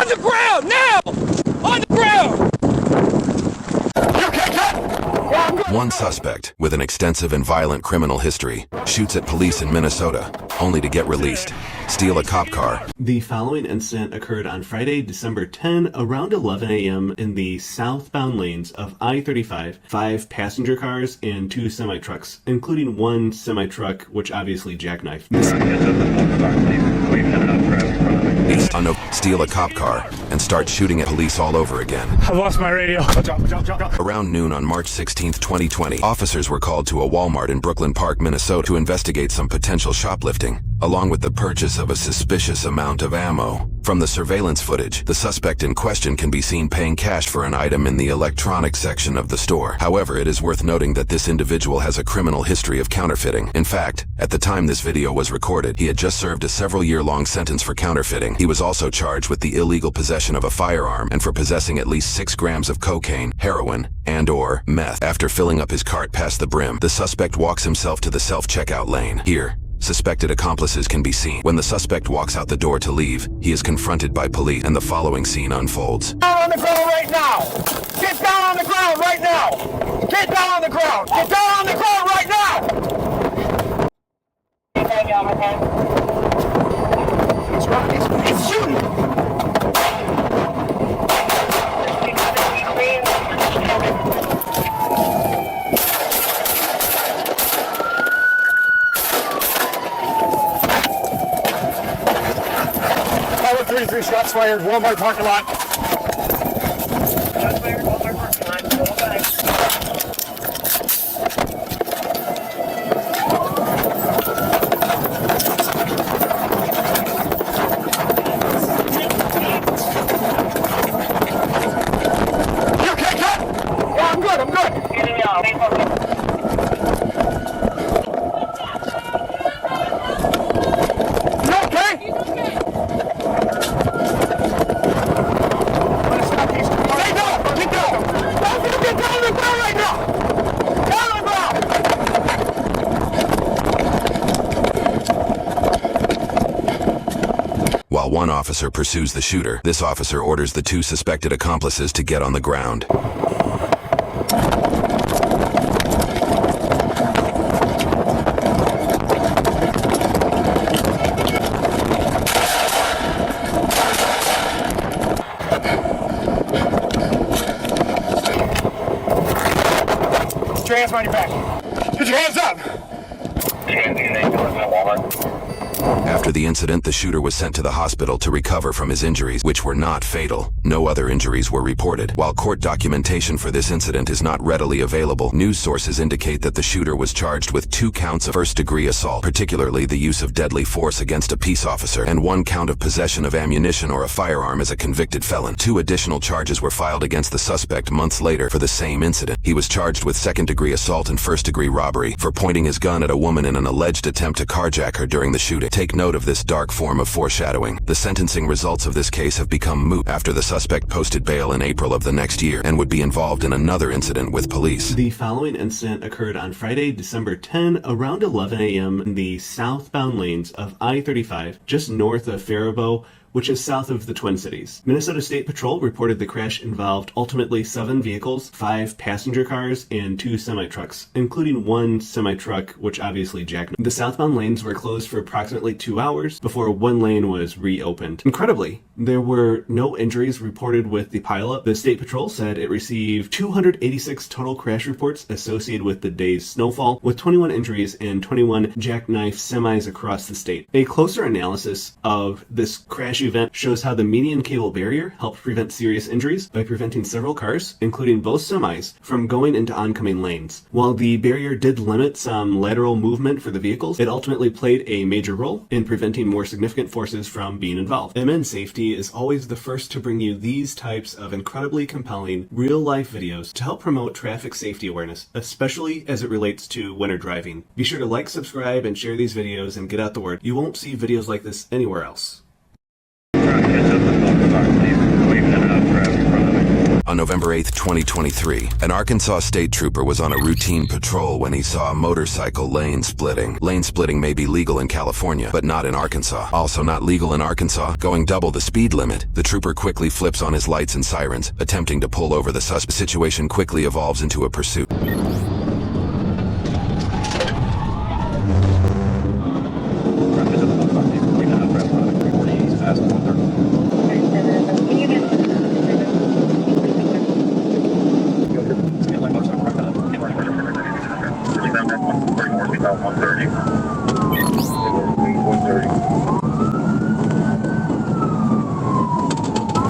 On the ground, now! On the ground! One suspect, with an extensive and violent criminal history, shoots at police in Minnesota, only to get released. Steal a cop car. The following incident occurred on Friday, December 10, around 11 a.m. in the southbound lanes of I-35, 5 passenger cars and 2 semi-trucks, including one semi-truck, which obviously jackknifed. Steal a cop car and start shooting at police all over again. I lost my radio. Around noon on March 16, 2020, officers were called to a Walmart in Brooklyn Park, Minnesota to investigate some potential shoplifting, along with the purchase of a suspicious amount of ammo. From the surveillance footage, the suspect in question can be seen paying cash for an item in the electronics section of the store. However, it is worth noting that this individual has a criminal history of counterfeiting. In fact, at the time this video was recorded, he had just served a several-year-long sentence for counterfeiting. He was also charged with the illegal possession of a firearm and for possessing at least 6 grams of cocaine, heroin, and/or meth. After filling up his cart past the brim, the suspect walks himself to the self-checkout lane. Here, suspected accomplices can be seen. When the suspect walks out the door to leave, he is confronted by police, and the following scene unfolds. Down on the ground right now! Get down on the ground right now! Get down on the ground! Get down on the ground right now! He's shooting! Power 33 shots fired, Walmart parking lot. Shots fired, Walmart parking lot. Go back. You okay, cut? Yeah, I'm good, I'm good. Getting out. Stay focused. You okay? Stay down! Get down! Get down on the ground right now! Down on the ground! While one officer pursues the shooter, this officer orders the 2 suspected accomplices to get on the ground. Put your hands behind your back. Put your hands up. After the incident, the shooter was sent to the hospital to recover from his injuries, which were not fatal. No other injuries were reported. While court documentation for this incident is not readily available, news sources indicate that the shooter was charged with 2 counts of first-degree assault, particularly the use of deadly force against a peace officer, and 1 count of possession of ammunition or a firearm as a convicted felon. 2 additional charges were filed against the suspect months later for the same incident. He was charged with second-degree assault and first-degree robbery for pointing his gun at a woman in an alleged attempt to carjack her during the shooting. Take note of this dark form of foreshadowing. The sentencing results of this case have become moot after the suspect posted bail in April of the next year and would be involved in another incident with police. The following incident occurred on Friday, December 10, around 11 a.m. in the southbound lanes of I-35, just north of Faribault, which is south of the Twin Cities. Minnesota State Patrol reported the crash involved ultimately 7 vehicles, 5 passenger cars, and 2 semi-trucks, including one semi-truck, which obviously jackknifed. The southbound lanes were closed for approximately 2 hours before one lane was reopened. Incredibly, there were no injuries reported with the pileup. The State Patrol said it received 286 total crash reports associated with the day's snowfall, with 21 injuries and 21 jackknife semis across the state. A closer analysis of this crash event shows how the median cable barrier helped prevent serious injuries by preventing several cars, including both semis, from going into oncoming lanes. While the barrier did limit some lateral movement for the vehicles, it ultimately played a major role in preventing more significant forces from being involved. MN Safety is always the first to bring you these types of incredibly compelling real-life videos to help promote traffic safety awareness, especially as it relates to winter driving. Be sure to like, subscribe, and share these videos and get out the word. You won't see videos like this anywhere else. On November 8, 2023. An Arkansas state trooper was on a routine patrol when he saw a motorcycle lane splitting. Lane splitting may be legal in California, but not in Arkansas. Also not legal in Arkansas, going double the speed limit. The trooper quickly flips on his lights and sirens, attempting to pull over the suspect. The situation quickly evolves into a pursuit.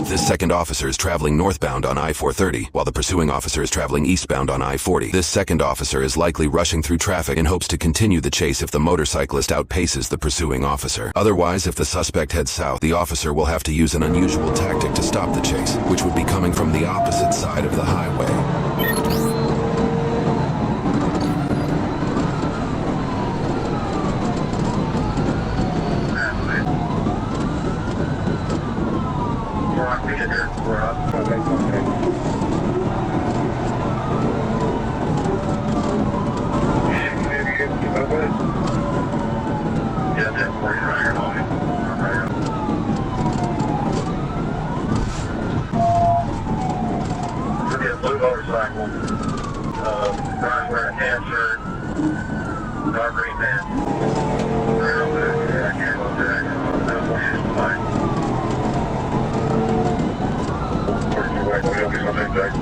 This second officer is traveling northbound on I-430, while the pursuing officer is traveling eastbound on I-40. This second officer is likely rushing through traffic in hopes to continue the chase if the motorcyclist outpaces the pursuing officer. Otherwise, if the suspect heads south, the officer will have to use an unusual tactic to stop the chase, which would be coming from the opposite side of the highway. Blue motorcycle, guys wearing a tan shirt, dark green pants. They're over there. Yeah, I can't go there. That's what she's fine. Where's your way? We'll get something back.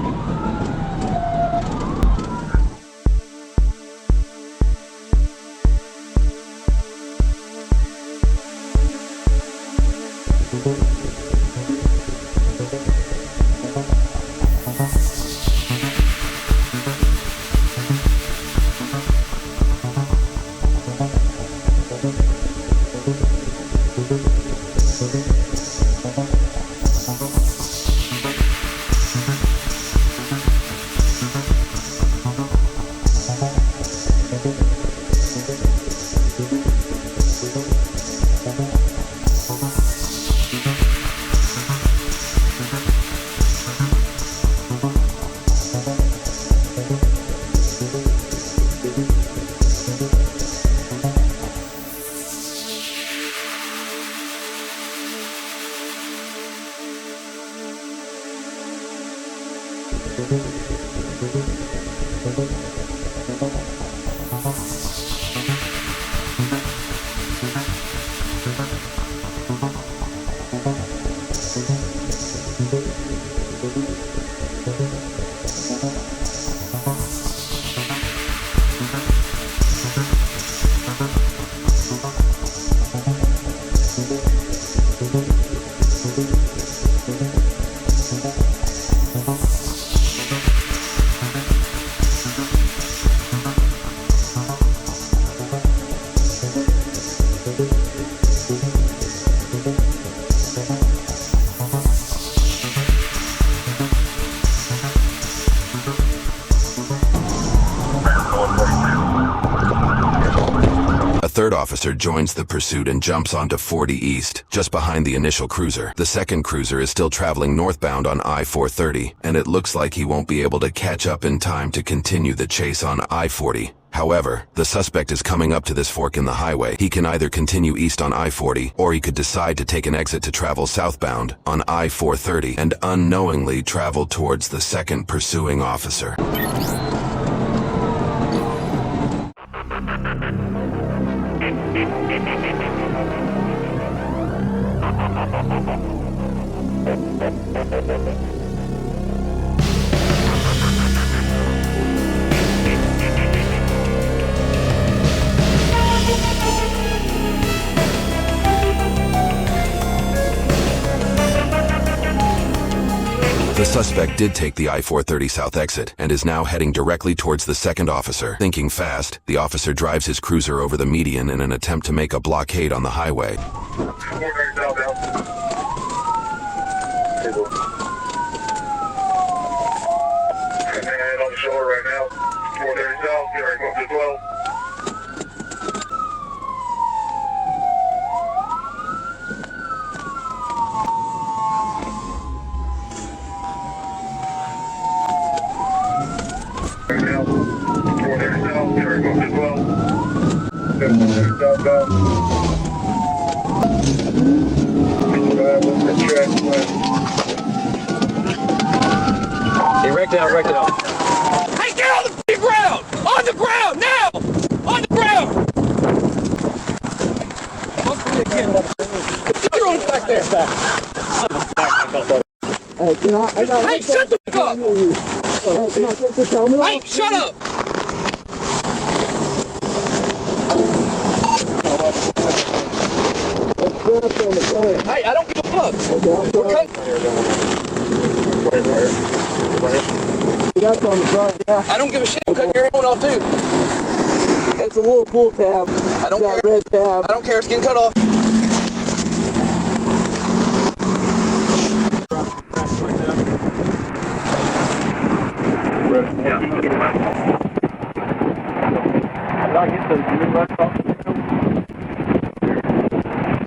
Third officer joins the pursuit and jumps onto 40 East, just behind the initial cruiser. The second cruiser is still traveling northbound on I-430, and it looks like he won't be able to catch up in time to continue the chase on I-40. However, the suspect is coming up to this fork in the highway. He can either continue east on I-40, or he could decide to take an exit to travel southbound on I-430 and unknowingly travel towards the second pursuing officer. The suspect did take the I-430 south exit and is now heading directly towards the second officer. Thinking fast, the officer drives his cruiser over the median in an attempt to make a blockade on the highway. On the shore right now, 430 south, get ready to go up to 12. Right now, 4 south, turn book as well. 7 southbound. What's the track plan? Hey, wrecked out. Hey, get on the f***ing ground! On the ground, now! On the ground! You're on back there. Hey, shut the f*** up! Hey, shut up! Hey, I don't give a fuck. I don't give a shit. I'm cutting your one off too. It's a little pull tab. I don't care. Red tab. I don't care. It's getting cut off.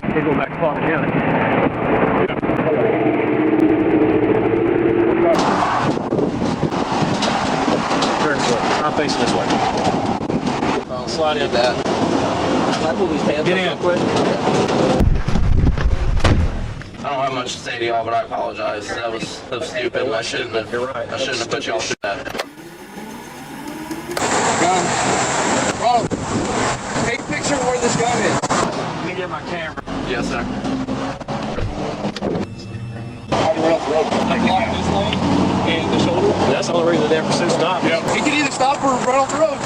They go back to Palm County. Turn this way. I'm facing this way. I'll slide in that. Get in. I don't have much to say to y'all, but I apologize. That was stupid. I shouldn't have. You're right. I shouldn't have put y'all through that. Gun. Take a picture of where this gun is. Let me get my camera. Yes, sir. Like in this lane and the shoulder. That's the only reason they ever pursued stop. He can either stop or run off the road.